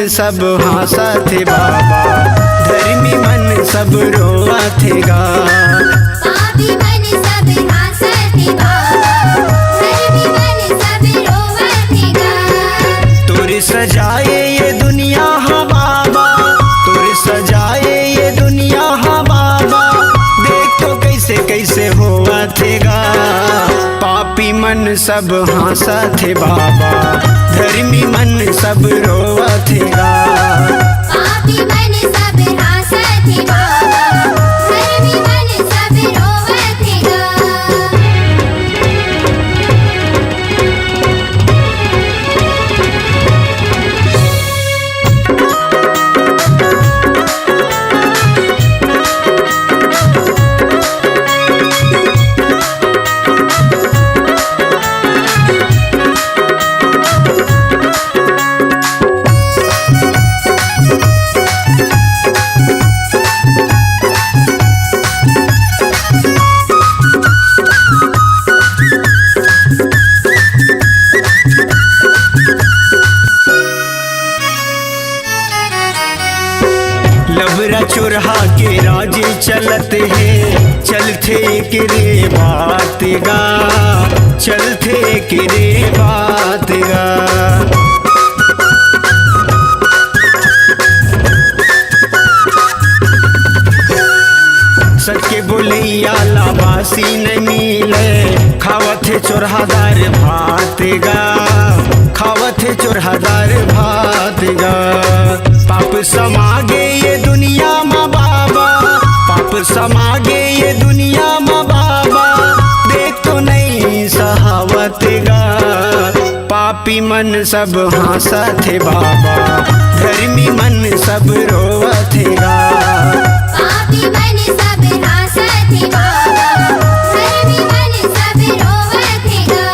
सब हंसा थे बाबा, धर्मी मन सब रोआ थे गा। पापी मन सब हंसा थे बाबा, धर्मी मन सब रोआ थे गा। तोरे सजाए ये दुनिया हाँ बाबा, तोरे सजाए ये दुनिया हाँ बाबा, देख तो कैसे कैसे हुआ थे गा। पापी मन सब हंसा थे बाबा, धर्मी मन सब रोआ थे गा। पापी मन सब हंसा थे बाबा, धर्मी मन सब रोआ थे गा। लबरा चुरहा के राजे चलते हैं, चलते के रे बात गा, चलते के रे बात गा। सच बोलैया लाबासी नहीं मिले, खावत है चोरहादार भात गा, खावत है चोरहादार भात गा। पाप समागे ये दुनिया माँ बाबा, पाप समागे ये दुनिया माँ बाबा, देख तो नहीं सहावत गा। पापी मन सब हंसा थे बाबा, धर्मी मन सब रोआ थे गा। पापी मन सब हंसा थे बाबा, धर्मी मन सब रोआ थे गा।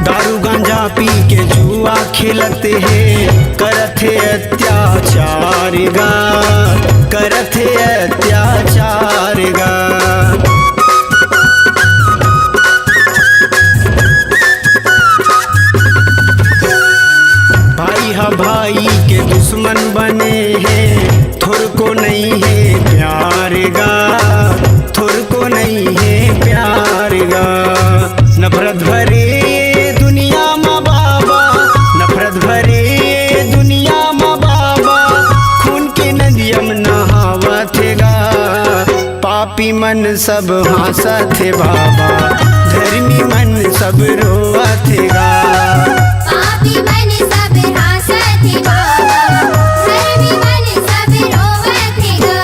दारू गांजा पी के जुआ खेलते हैं, करते अत्याचार गा, करते अत्याचार गा। भाई हा भाई के दुश्मन बने हैं, थोर को नहीं है प्यार गा, थोर को नहीं है प्यार गा। नफरत भरे ये दुनिया माँ बाबा, नफरत भरे ये दुनिया माँ बाबा, खून के नदियम नहावा थे गा। पापी मन सब हंसा थे बाबा, धर्मी मन सब रोआ थे गा। पापी मन सब हंसा थे बाबा, धर्मी मन सब रोआ थे गा।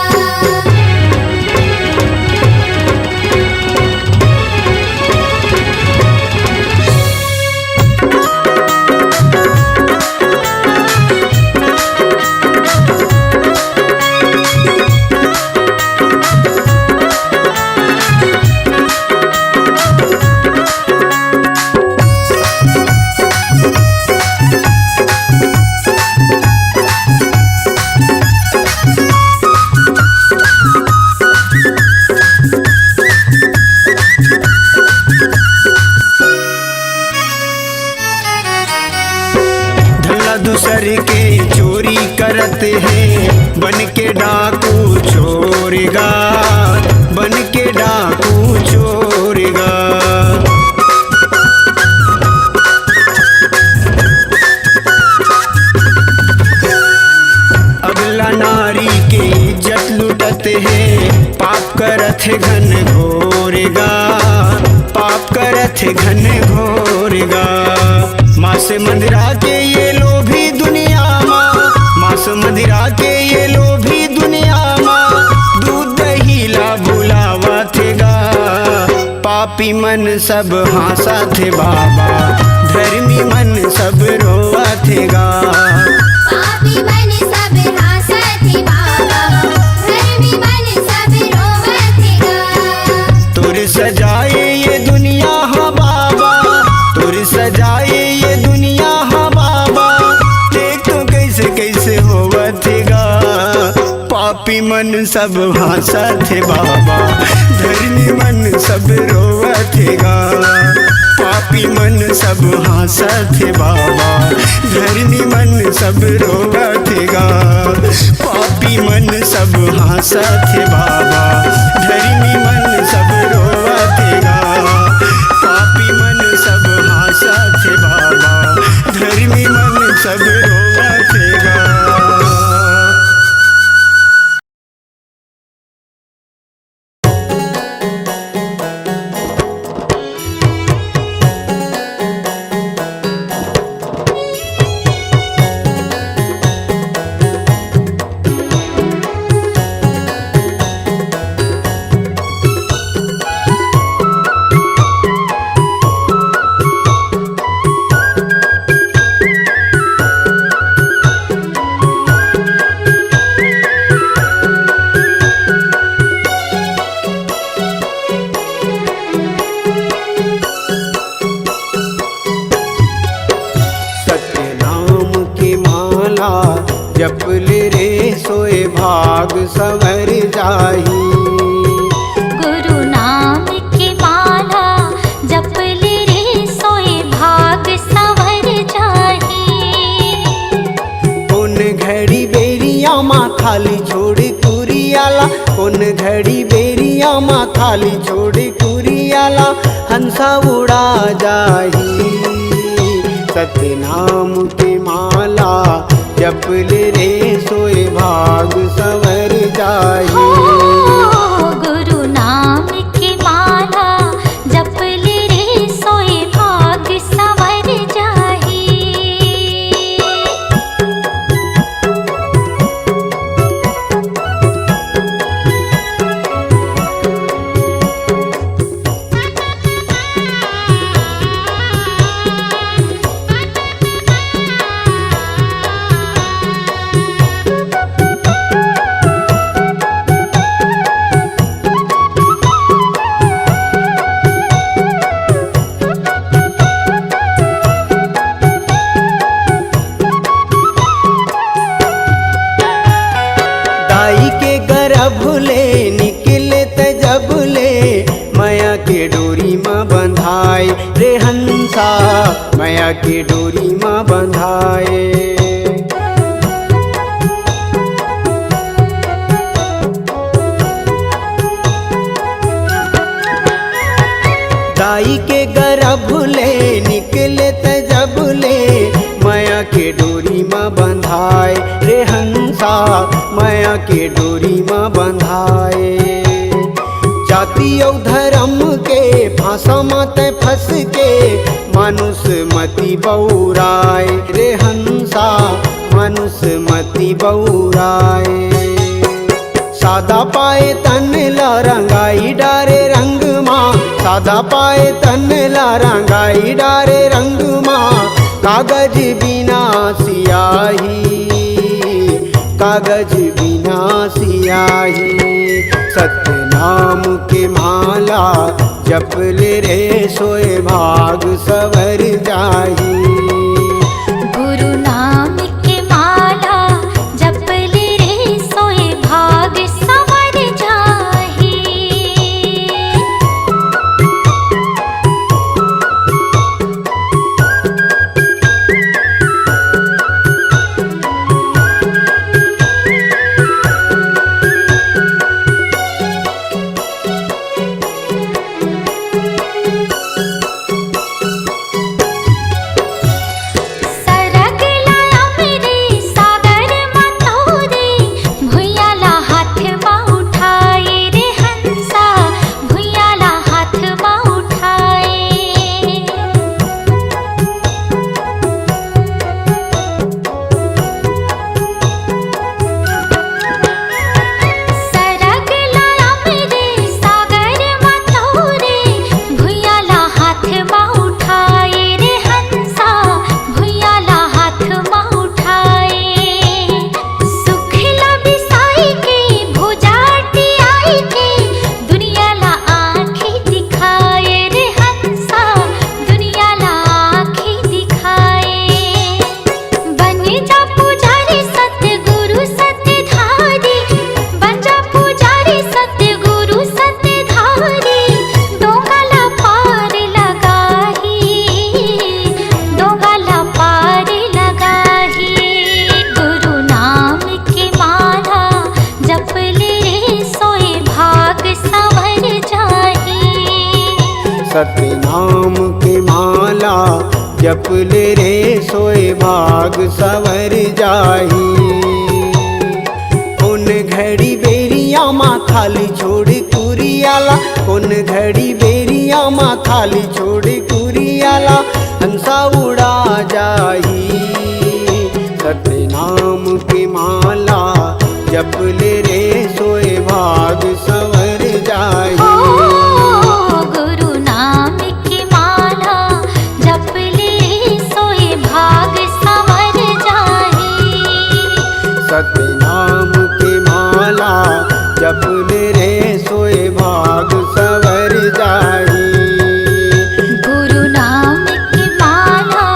दूसर के चोरी करते हैं, बन के डाकू चोरेगा, बन के डाकू चोरेगा। अगला नारी के इज्जत लुटते हैं, पाप करत है घन घोरेगा, पाप करत है घन घोरेगा। मांस मदिरा के ये लोभी दुनिया माँ, मांस मदिरा के ये लोभी दुनिया माँ, दूध दही ला बुलावा थे पापी मन सब हंसा थे बाबा, धर्मी मन सब रोआ थे गा। पापी मन सब हंसत बाबा, धर्मी मन सब रोवत गा। तुर सजाए ये दुनिया हाँ बाबा, तुर सजाए ये दुनिया हाँ बाबा, देख तो कैसे कैसे होवत गा। पापी मन सब हंसा थे बाबा, धर्मी मन सब रोवत गा। पापी मन सब हंसा थे बाबा, धर्मी मन सब रोवत गा। पापी मन सब हंसा थे बाबा, धर्मी मन सब रोवत गा। पापी मन सब हंसा थे बाबा, धर्मी मन सब रोवत गा। जप ले रे सोए भाग संवर जाही। गुरु नाम की माला जप ले रे सोए भाग संवर जाही। कौन घड़ी बेरिया माँ खाली छोड़ कुरियाला, कौन घड़ी बेरिया माँ खाली छोड़ कुरियाला, हंसा उड़ा जाही। सत्य नाम की माला जप ले रे सोए भाग संवर जाही। गुरु नाम की माला जप ले रे सोए भाग संवर जाही। दाई के गर्भ ले निकले त जब ले, माया के डोरी माँ बंधाए रे हंसा, माया के डोरी माँ बंधाए। दाई के गर्भ ले निकले त जब ले, माया के डोरी माँ बंधाए रे हंसा, माया के डोरी माँ बंधाए। जाति और धर्म के फांसा मत फंस के, मानुष मति बौराए रे हंसा, मानुष मति बौराए। सादा पाए तन ला रंगाई डारे रंग माँ, सादा पाए तन ला रंगाई डारे रंग माँ। कागज बिना सियाही, कागज बिना सियाही। सत्य नाम के माला जप ले रे सोए भाग संवर जाही। गुरु नाम की माला जप ले रे सोए भाग संवर जाही। जपले रे सोए भाग सवर जाही। उन घड़ी बेरिया माँ खाली छोड़ कुरियाला, उन घड़ी बेरिया माँ खाली छोड़ कुरियाला, हंसा उड़ा जाही। सतनाम की माला जपले रे सोए भाग सवर जाही। गुरु नाम की माला जपले सोए भाग संवर जाही। सतनाम की माला जपले रे सोए भाग सवर जाही। गुरु नाम की माला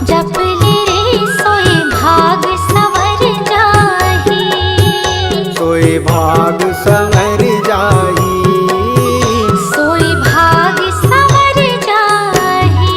जपले सोए भाग संवर जाही। सोए भाग सवर जाही। सोए भाग संवर जाही।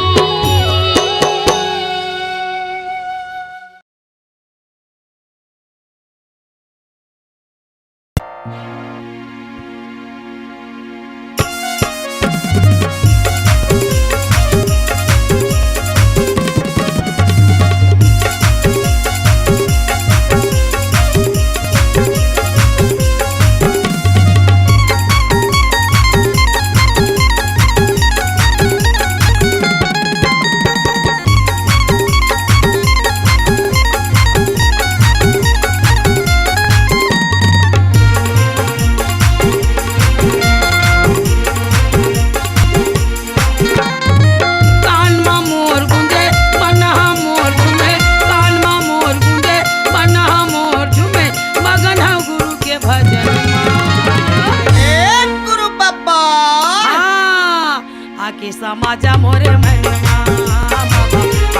आके समाजा मोरे मनमा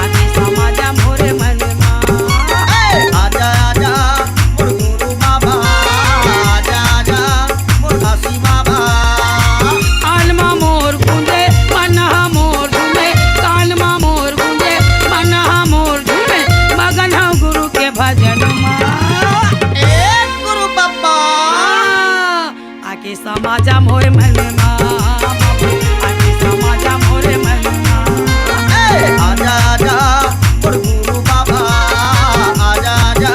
आके समाजा मोरे मनमा आजा आजा मोर गुरु बाबा, आजा आजा मोर घासी बाबा। कानमा मोर गुंजे मनहा मोर झूमे, कानमा मोर गुंजे मनहा मोर झूमे, मगन हूँ गुरु के भजन गुरु बाबा आके समाजा मोरे मनमा आके समाजा मोरे मनमा आजा आजा मोर गुरु बाबा, आजा आजा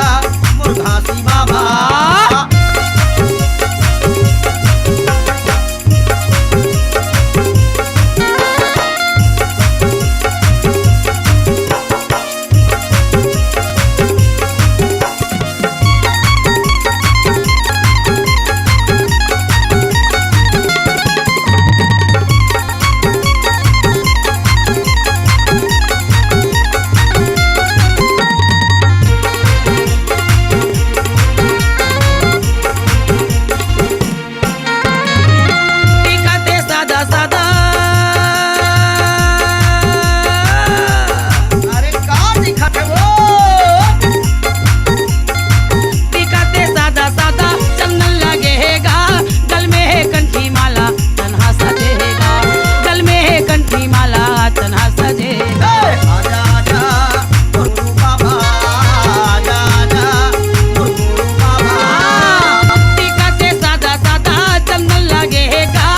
मोर घासी बाबा। टिकते सादा सादा अरे का दिखत है वो? टिकते सादा सादा चंदन लगेगा, गल में है कंठी माला तन्हा सजेगा, गल में है कंठी माला तन्हा सजेगा। आजा आजा मोर गुरु बाबा, आजा आजा मोर गुरु बाबा। टिकते सादा सादा चंदन लगेगा,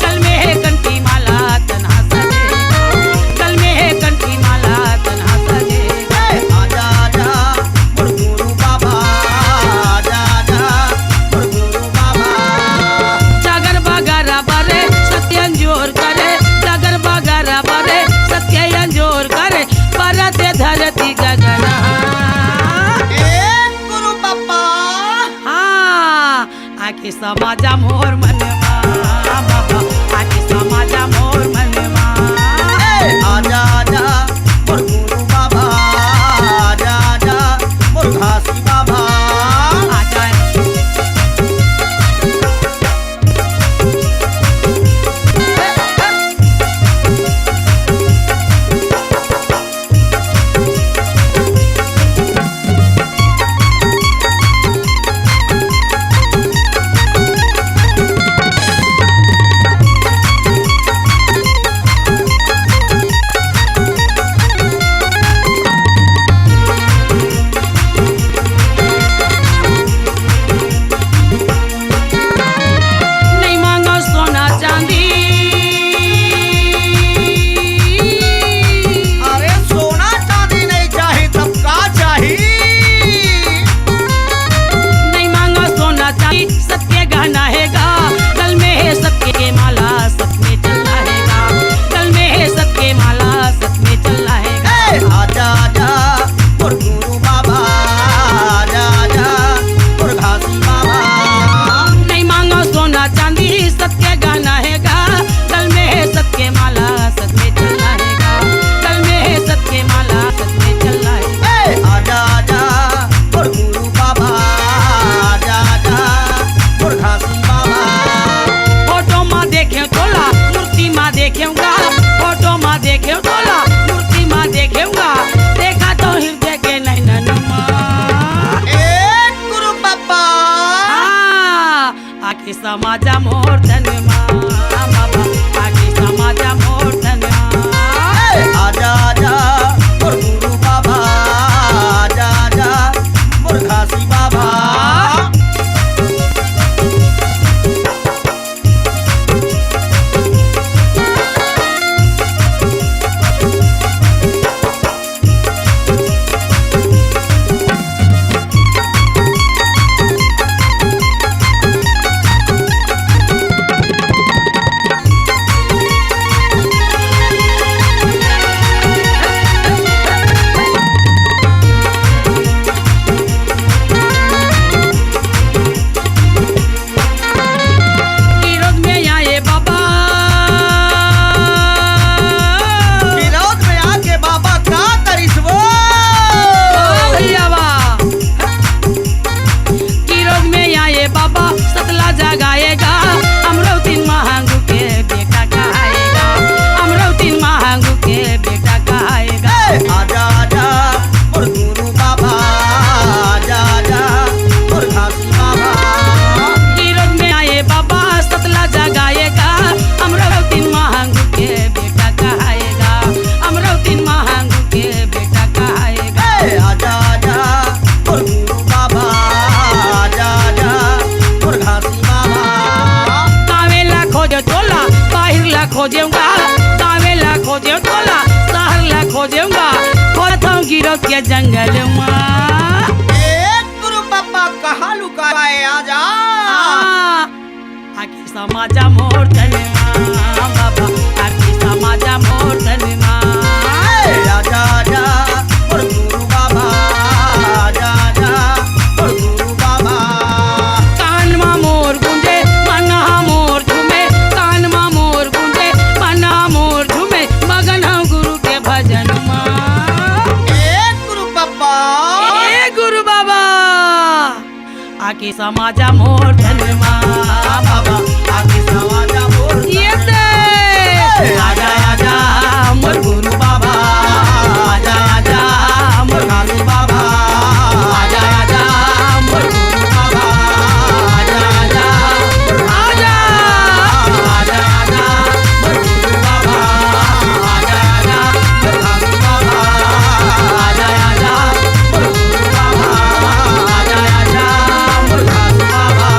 गल में है कंठी माला तन्हा सजेगा, गल में है कंठी माला तन्हा सजेगा। आजा आजा मोर गुरु बाबा, आजा आजा मोर गुरु बाबा। जागर बगारा बारे सत्य अंजोर करे, जागर बगारा बारे सत्य अंजोर करे, परते धरती गगन गुरु बाबा हाँ आके समाजा मोर मनवा आके समाजा मोर मनवा आजा आजा मोर गुरु बाबा, आजा आजा मोर घासी बाबा। आजा आके समाजा मोर धनमा बाबा आके समाजा मोर धनमा आजा आजा मोर गुरु बाबा आजा आजा मोर घासी बाबा विरोध में आए बाबा विरोध में आके बाबा का तरिसवो भैया विरोध में आए बाबा सतला जगाएगा अमरौतीन महांगू के बेटा कहाएगा अमरौतीन महांगू के बेटा कहाएगा आजा आजा मोर गुरु बाबा आजा आजा मोर घासी बाबा विरोध में आए बाबा सतला जगाएगा अमरौतीन महांगू के बेटा कहाएगा अमरौतीन महांगू के बेटा कहाएगा आजा आजा मोर गुरु बाबा आजा आजा मोर घासी बाबा कावेला खोजो टोला बाहिरला खोजेऊंगा कावेला खोजो टोला शहरला खोजेऊंगा खोजता हूँ गिरोध के जंगल में गुरु बाबा कहाँ लुकाए आजा आखिर समाजा मोर धनमा बाबा आखिर समाजा मोर धनमा आजा आजा मोर गुरु बाबा आजा आजा मोर गुरु बाबा कान मा मोर गुंजे मना मोर झूमे कान मा मोर गुंजे मना मोर झूमे मगन हूँ गुरु के भजन गुरु बाबा ए गुरु बाबा आके समाजा मोर धनमा बाबा आके समाजा मोर ये दे आजा आजा मोर गुरु बाबा आजा आजा मोर घासी बाबा आजा आजा मोर गुरु बाबा आजा आजा आजा आजा आजा मोर गुरु बाबा आजा आजा मोर घासी बाबा आजा आजा मोर गुरु बाबा आजा आजा मोर घासी बाबा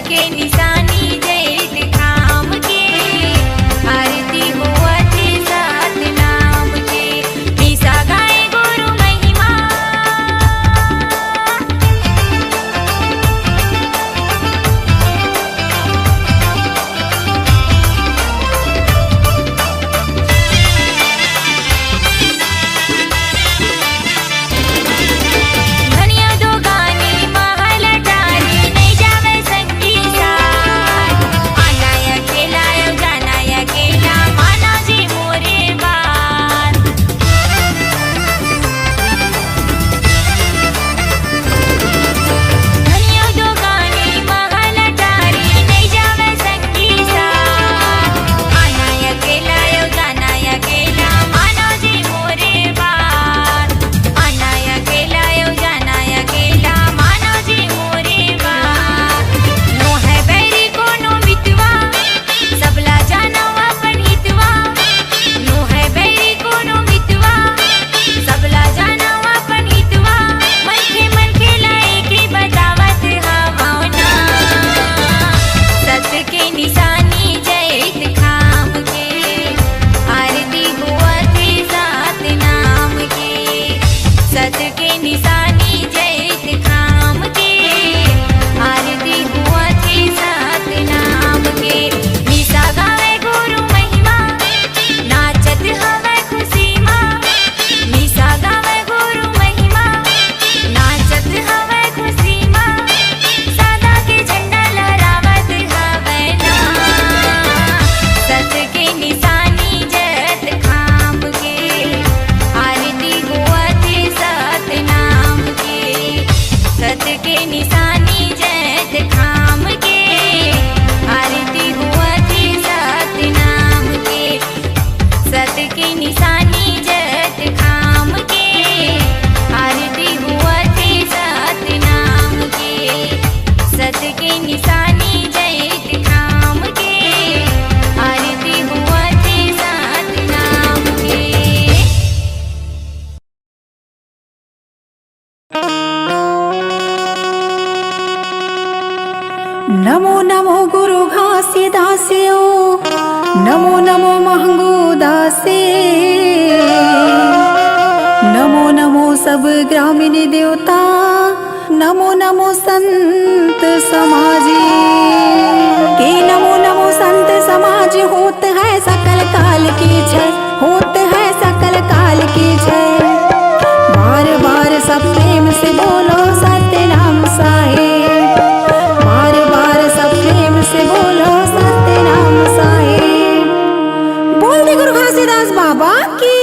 के निशानी जैत खाम के आरती होवत सात नाम के निशा गाए गुरु महिमा धनिया दो गाने महल डाली नहीं जावे संगी साथ आना या खेला या जाना या खेला माना जी मोरे बात धनिया दो गाने महल डाली नहीं जावे संगी साथ आना या खेला या जाना या खेला माना जी मोरे बात आना या खेला या जाना या खेला माना जी मोरे बात नो है बैरी कोनो मितवा सबला जाना अपन हितवा नो है बैरी कोनो मितवा सबला जाना अपन हितवा मन के लाए के बतावत हवाना सत के निशानी जैत खाम के आरती होवत सात नाम के सत के निशानी जैत खाम के आरती होवत सात नाम के निशा गावे गुरु महिमा नाचत हवे खुशी माँ निशा गावे गुरु महिमा नाचत हवे खुशी माँ सादा के झंडा लहरावत हवे ना सत के निशानी जैत खाम के आरती होवत सात नाम के सत के निशानी जैत खाम के आरती होवत सात नाम के सत के निशानी जैत खाम के आरती होवत सात नाम के सत के निशानी जैत खाम के आरती होवत सात नाम के नमो नमो गुरु घास्य दास्यो नमो नमो महंगो दासे नमो नमो सब ग्रामीण देवता नमो नमो संत समाजी के नमो नमो संत समाज होत है सकल काल की जय होत है सकल काल की जय बार बार सब प्रेम से बोलो सत्य नाम साहेब बार बार सब प्रेम से बोलो सत्य नाम साहेब बोल दे गुरु घासीदास बाबा की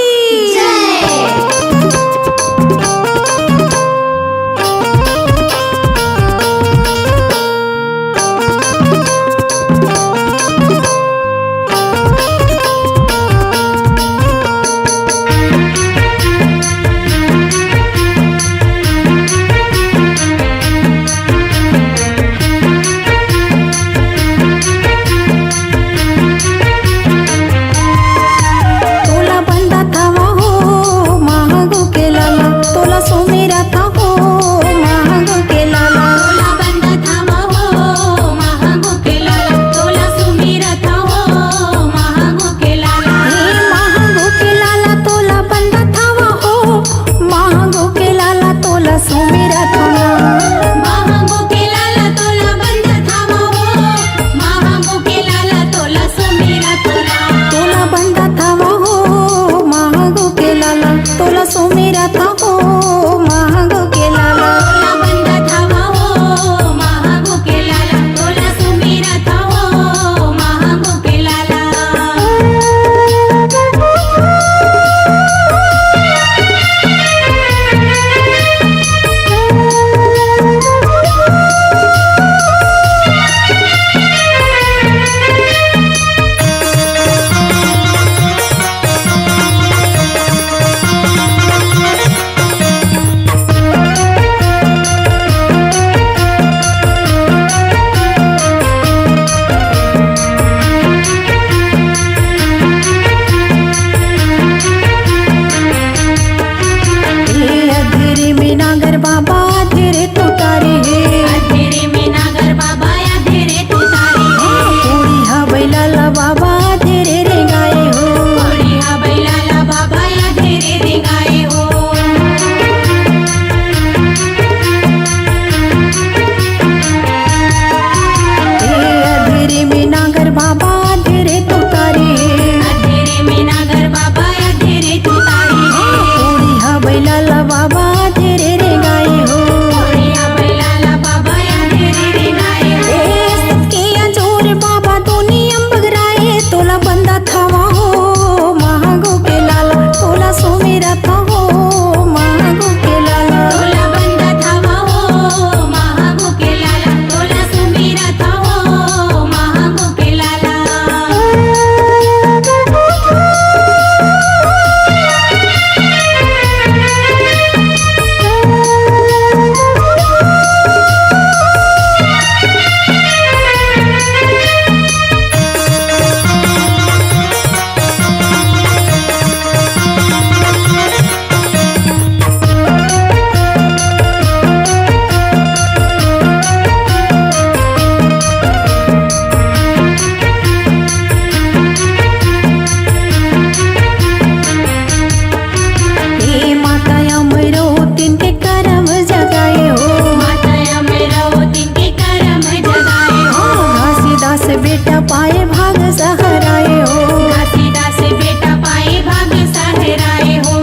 बेटा पाए भाग सहराए हो। घासीदास बेटा पाए भाग सहराए हो।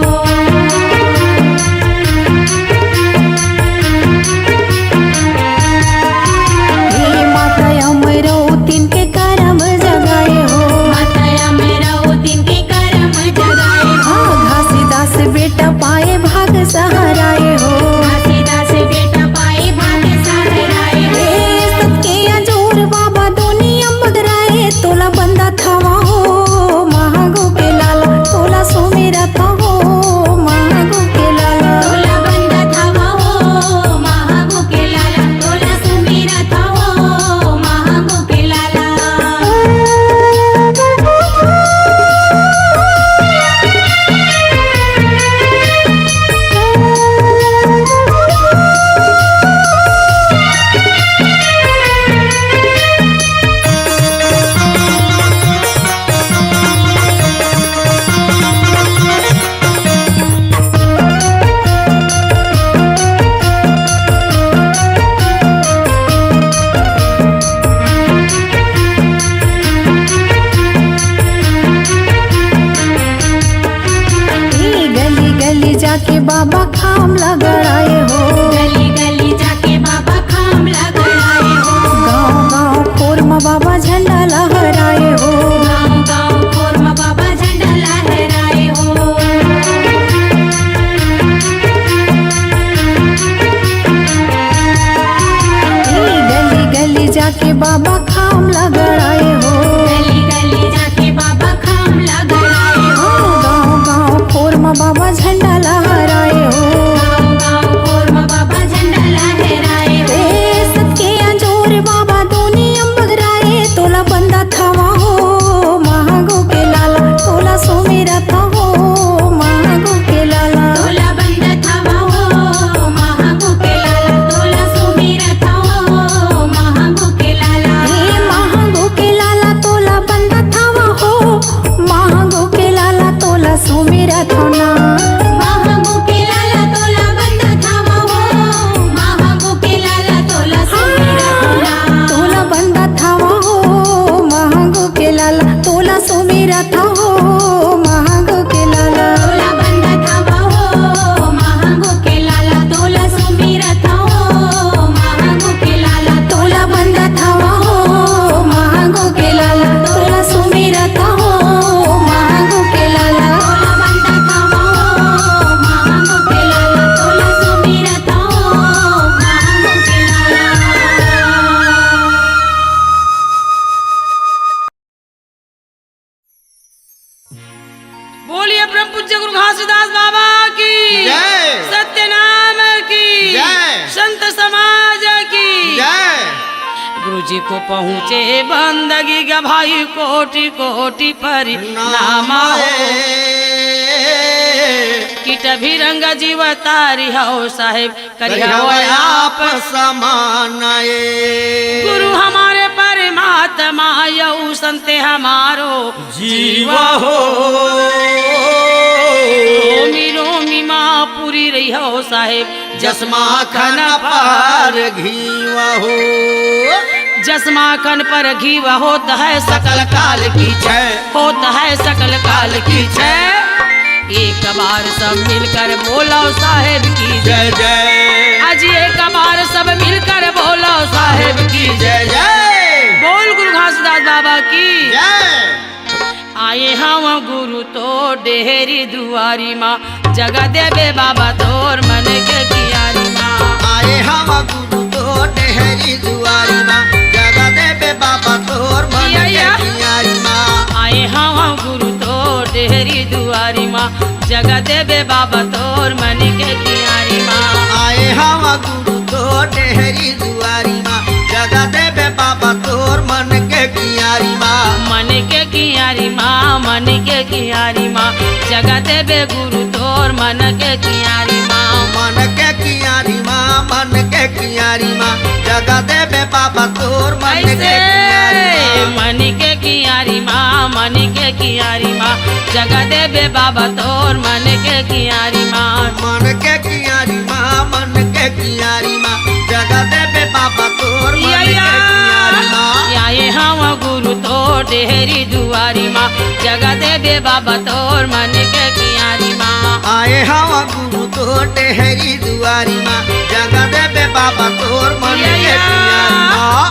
हे माता अमरौतीन के करम जगाए हो। माता अमरौतीन के करम जगाए हो। घासीदास बेटा पाए भाग सहराए हो। घासीदास बेटा पाए भाग सहराए हो। हे सबके अजोर बाबा दुनिया बगराए तोला बंदा थावा हो महागो के लाला तोला सुमेरा था हो महागो के लाला। तोला बंदा थावा हो महागो के लाला। तोला सुमेरा था हो महागो के लाला। गली गली जाके बाबा खाम लगड़ाए हो। गली गली जाके बाबा खाम लगड़ाए हो। गाँव गाँव खोरमा बाबा झंडा लहराए हो। गाँव गाँव खोरमा बाबा झंडा लहराए हो। गली गली जाके बाबा खाम लगड़ाए हो। गली गली जाके बाबा खाम लगड़ाए हो। गाँव गाँव खोरमा बाबा झंडा लहराए हो। गाँव गाँव खोरमा बाबा झंडा लहराए हो। सबके अंजोर बाबा दुनिया बगराए तोला बंदा थावा हो महागो के लाला तोला सुमेरा था हो महागो के लाला। तोला बंदा थावा हो महागो के लाला। तोला सुमेरा था हो महागो के लाला। हे महागो के लाला तोला बंदा थावा हो महागो के लाला तोला सुमेरा था ना। महागो के लाला तोला बंदा थावा हो महागो के लाला। तोला सुमेरा था ना। तोला बंदा थावा हो महागो के लाला तोला सुमेरा था हो महागो के लाला। तोला बंदा थावा हो महागो के लाला। तोला सुमेरा था हो महागो के लाला। तोला बंदा थावा हो महागो के लाला तोला सुमेरा था हो महागो के लाला। तोला बंदा थावा हो महागो के लाला। तोला सुमेरा था हो महागो के लाला। बोलिए परम पूज्य गुरु घासीदास बाबा की जय। सत्य नाम की जय। संत समाज की जय। गुरु जी को पहुँचे बंदगी का भाई कोटि कोटि परिणामा हो। कीट भी रंग जीव तारी हो साहेब करिया आप समानाए गुरु हमारे परमात्मा यऊ संत हमारो जीवा हो रोमी रोमी माँ पूरी रही हो साहेब जसमा खन पार घीवा हो जसमाखन पर घी होता है सकल काल की जय। होता है सकल काल की जय। एक बार सब मिलकर बोलो साहेब की जय जय आज एक बार सब मिलकर बोलो साहेब की जय जय बोल गुरु घासीदास बाबा की जय। आए हम गुरु तो डेहरी दुआरी माँ जगह देवे बाबा तोर मन के कियारी माँ आए हम गुरु तो डेहरी दुआरी माँ जगह देवे बाबा तोर मन के कियारी माँ आए हम गुरु तो डेहरी दुआरी माँ जगह देवे बाबा तोर मन के कियारी माँ आए हम गुरु तो डेहरी दुआरी माँ जगह देवे बाबा तोर मन के कियारी माँ मन के कियारी माँ मन के कियारी माँ जगह देवे गुरु तोर मन के कियारी माँ मन के कियारी माँ मन के कियारी माँ जगह देवे बाबा तोर मन के कियारी माँ मन के कियारी माँ मन के कियारी माँ जगह देवे बाबा तोर मन के कियारी माँ मन के कियारी माँ मन के कियारी माँ जगह देवे बाबा तोर मन के कियारी माँ आए हम डेहरी दुआरी माँ जगा देवे बाबा तोर मन के कियारी माँ आए हवा गुरु तो डेहरी दुआरी माँ जगा देवे बाबा तोर मन के कियारी माँ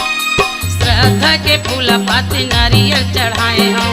श्रद्धा के फूल पाती नारियल चढ़ाए हम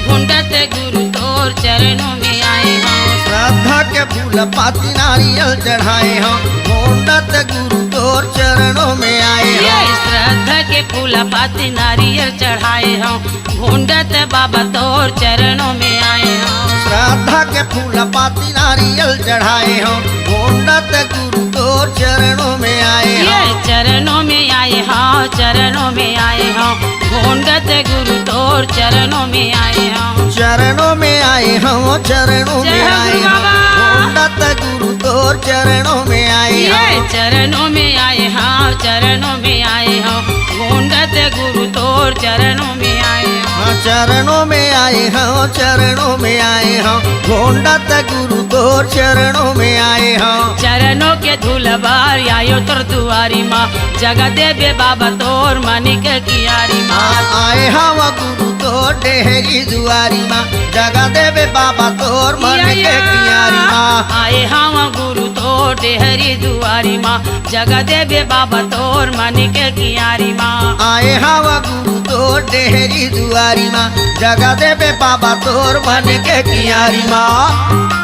घुंडत गुरु तोर चरणों में आए हम श्रद्धा के फूल पाती नारियल चढ़ाए हम घोंडत गुरु तोर चरणों में आए ये हम श्रद्धा के फूल पाती नारियल चढ़ाए हम घुंडत बाबा तोर चरणों में आए हम श्रद्धा के फूल पाती नारियल चढ़ाए हम घोंडत गुरु तोर चरणों में आए ये हम चरणों में आए हाँ चरणों में आए हम घोंडत गुरु तोर चरणों में आए हम चरणों में आए हम चरणों में जय हो आए गुरु हम बाबा। घोंडत गुरु तोर चरणों में आए ये हम चरणों में आए हाँ चरणों में आए हम घोंडत गुरु तोर चरणों में आए हम हाँ, चरणों में आए हम चरणों में आए हम घोंडत गुरु तोर चरणों में आए हम चरणों के धूल बार आयो तोर दुआरी माँ जगा देवे बाबा तोर मानिक कियारी माँ आए हम गुरु तोर डेहरी दुआरी माँ जगा देवे बाबा तोर मन के कियारी माँ आए हम गुरु तोर डेहरी दुआरी माँ जगा देवे बाबा तोर मानिक कियारी माँ आए हम गुरु तोर डेहरी दुआरी माँ जगा देवे बाबा तोर मन के कियारी माँ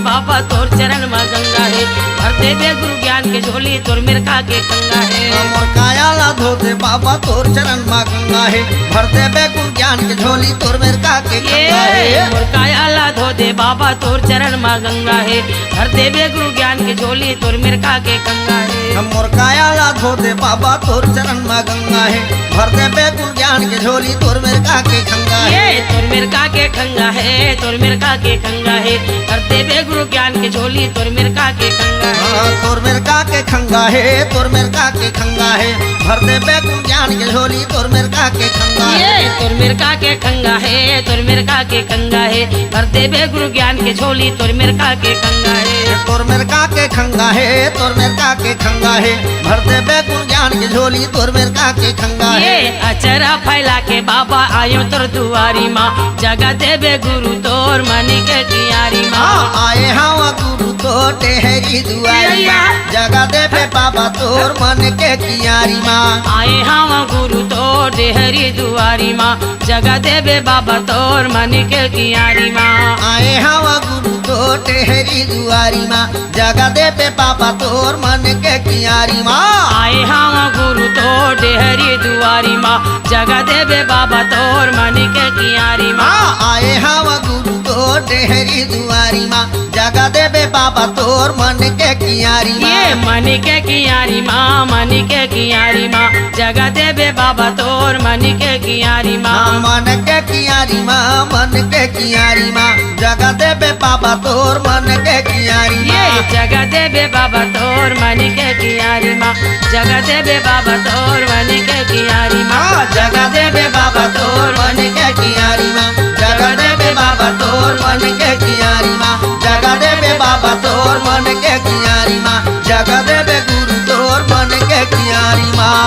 बाबा तोर चरण में गंगा है भर देवे गुरु ज्ञान के झोली तोर मिर्खा के कंगा है मोर काया ला धोते बाबा तोर चरण मा गंगा है भर देवे गुरु ज्ञान के झोली तोर मिर्खा के कंगा है मोर काया ला धो दे बाबा तोर चरण में गंगा है भर देवे गुरु ज्ञान के झोली तोर मिर्खा के कंगा है मोर काया ला धोते बाबा तोर चरण मा गंगा है भर देवे गुरु ज्ञान के झोली तोर मिर्खा के कंगा है तोर मिर्खा के खंगा है तोर मिर्खा के खंगा है भर देवे गुरु ज्ञान के झोली तोर मिर्खा के खंगा है तोर मिर्खा के खंगा है तोर मिर्खा के खंगा है भर देवे गुरु ज्ञान के झोली तोर मिर्खा के खंगा है तोर मिर्खा के खंगा है तोर मिर्खा के खंगा है भर देवे गुरु ज्ञान के झोली तोर मिर्खा के खंगा है तोर मिर्खा के खंगा है तोर मिर्खा के खंगा है भर देवे गुरु ज्ञान के झोली तोर मिर्खा के खंगा है अचरा फैला के बाबा आयो तोर दुआरी माँ जगा देवे गुरु तोर मनी के कियारी माँ आए हवा गुरु तो टेहरी दुआरी माँ जगा देवे बाबा तोर मन के कियारी माँ आए हम गुरु तोर डेहरी दुआरी माँ जगा देवे बाबा तोर मनी के कियारी माँ आए हवा गुरु तो टेहरी दुआरी माँ जगा देवे बाबा तोर मन के कियारी माँ आए हम गुरु तोर डेहरी दुआरी माँ जगा देवे बाबा तोर मनी के कियारी माँ आए हवा गुरु तो टेहरी दुआरी माँ जगा देवे बाबा तोर मन के कियारी माँ ये मनी के कियारी माँ मनी के कियारी माँ जगा देवे बाबा तोर मनी के कियारी माँ मन के कियारी माँ मन के कियारी माँ जगा देवे बाबा तोर मन के कियारी माँ ये जगा देवे बाबा तोर मनी के कियारी माँ जगा देवे बाबा तोर मनी के कियारी माँ जगा देवे बाबा तोर मन के कियारी माँ जगा देवे बाबा तोर मन के कियारी माँ जगा देवे बाबा तोर मन के कियारी माँ जगा देवे गुरु तोर मन के कियारी माँ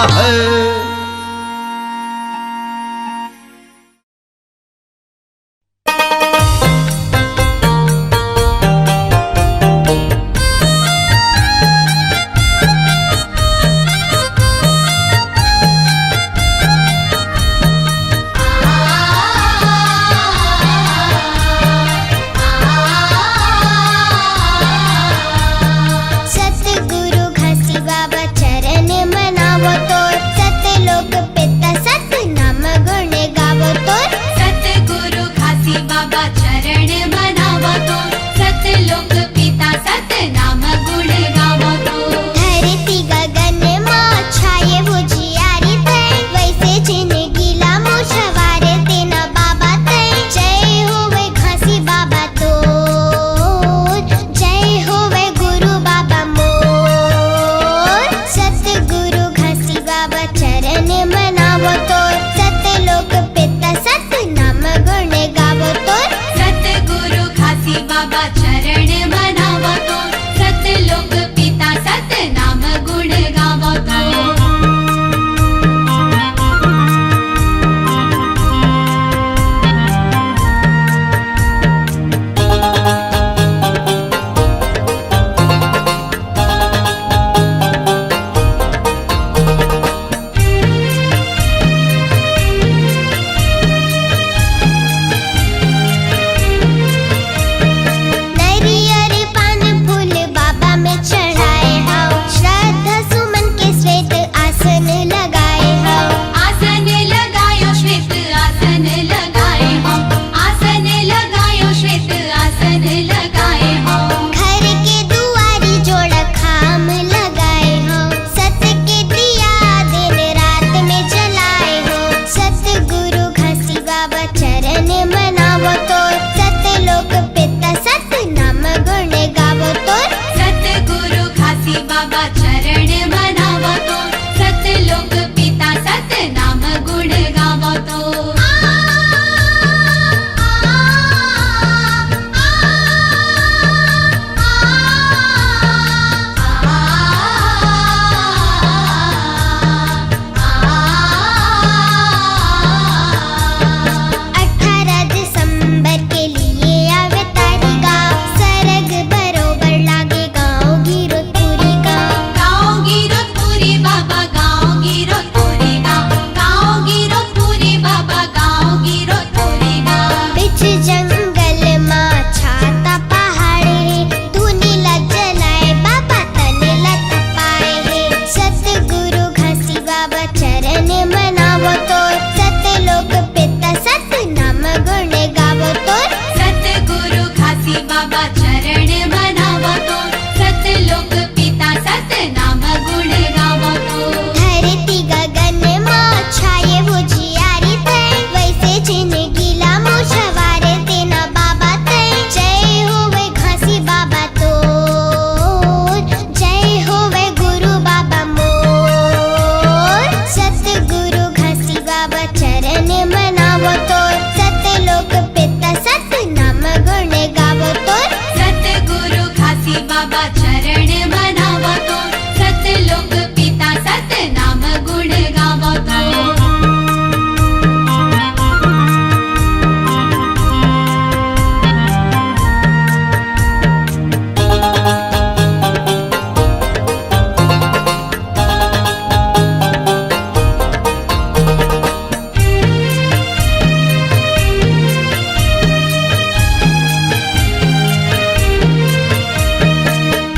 घासी बाबा चरण मनावतो सतलोक पिता सतनाम गुण गावतो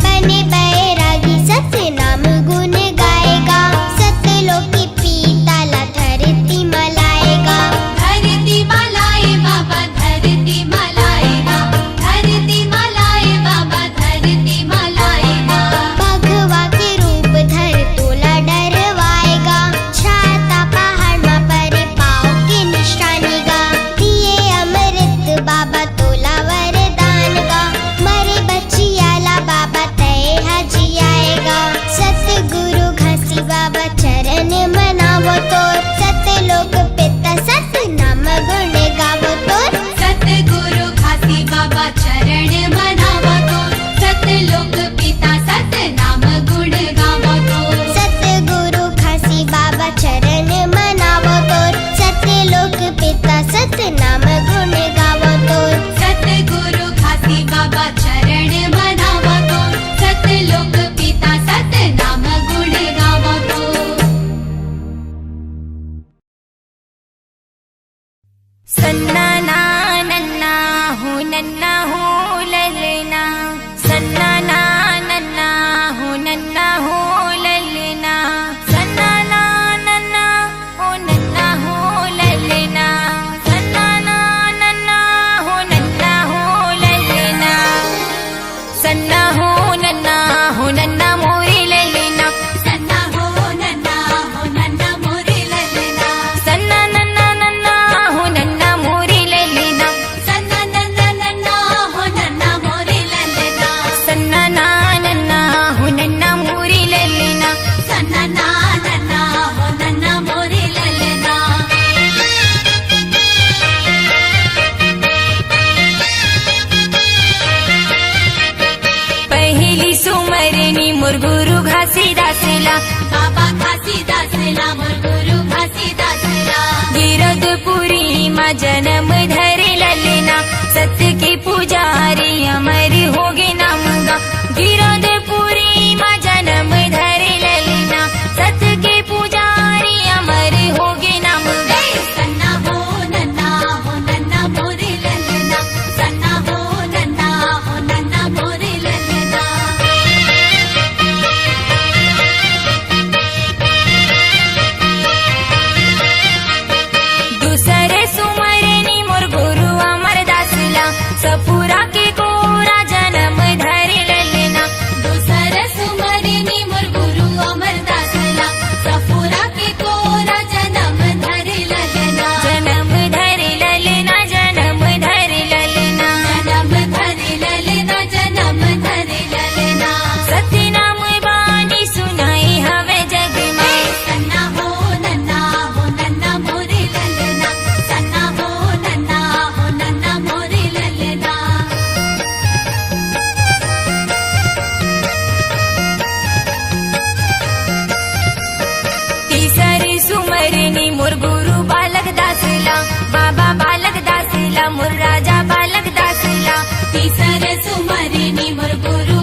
बने बैरागी सतनाम गुण गाएगा सतलोकी पीताला धरती मलाएगा धरती मलाए बाबा धरती मलाएगा धरती मलाए बाबा धरती मलाएगा भगवा के रूप धर तोला डरवाएगा छाता पहाड़ मा परे पाँव के निशानी गा दिए अमृत बाबा तोला वरदान गा मरे बचियाला बाबा तय हाजी आएगा सतगुरु घासी बाबा चरण मनावो तोर सतलोक पिता सतनाम गुण गावो तोर सतगुरु घासी बाबा चरण मनावतो सतलोक पिता सतनाम गुण गावतो सतगुरु घासी बाबा चरण मनावो तोर सतलोक पिता सतनाम गुण गावो तोर सतगुरु घासी बाबा चरण मनावतो सतलोक पिता सतनाम गुण गावतो सन्ना ना नन्ना हो ललना सन्ना ना नन्ना हो ललना सन्ना ना नन्ना हो ललना सन्ना ना नन्ना हो ललना सन्ना हो नन्ना मोरे ललना सन्ना हो नन्ना मोरे ललना सन्ना नन्ना हो नन्ना मोरे ललना सन्ना नन्ना हो नन्ना मोरे ललना सन्ना नन्ना हो नन्ना मोरे ललना सन्ना नन्ना हो नन्ना मोरे ललना पहिली सुमरनी मोर गुरु घासीदासला बाबा घासीदासला मोर गुरु घासीदासला गिरधपुरी मा जन्म धरे ललना सत्य के पुजारी अमर होगे नामगा गिरधपुरी मा जन्म धरे ललना सत्य के पुजारी अमर होगे नामगा सन्ना हो नन्ना मोरे ललना सन्ना हो नन्ना मोरे ललना दूसरे सुमरनी मोर गुरु अमरदासला सपुरा के गोरा जन्म धरे ललना दूसरे सुमरनी मोर गुरु अमरदासला सपुरा के गोरा जन्म धरे ललना जन्म धरे ललना जन्म धरे ललना जन्म धरे ललना जन्म धरे ललना सतनाम बानी सुनाई हवे जग में सन्ना हो नन्ना मोरे ललना सन्ना हो नन्ना मोरे ललना तीसरे सुमरनी मोर गुरु बालक दासला बाबा बालक दासला मोर राजा बालक दासला तीसरे सुमरनी मोर गुरु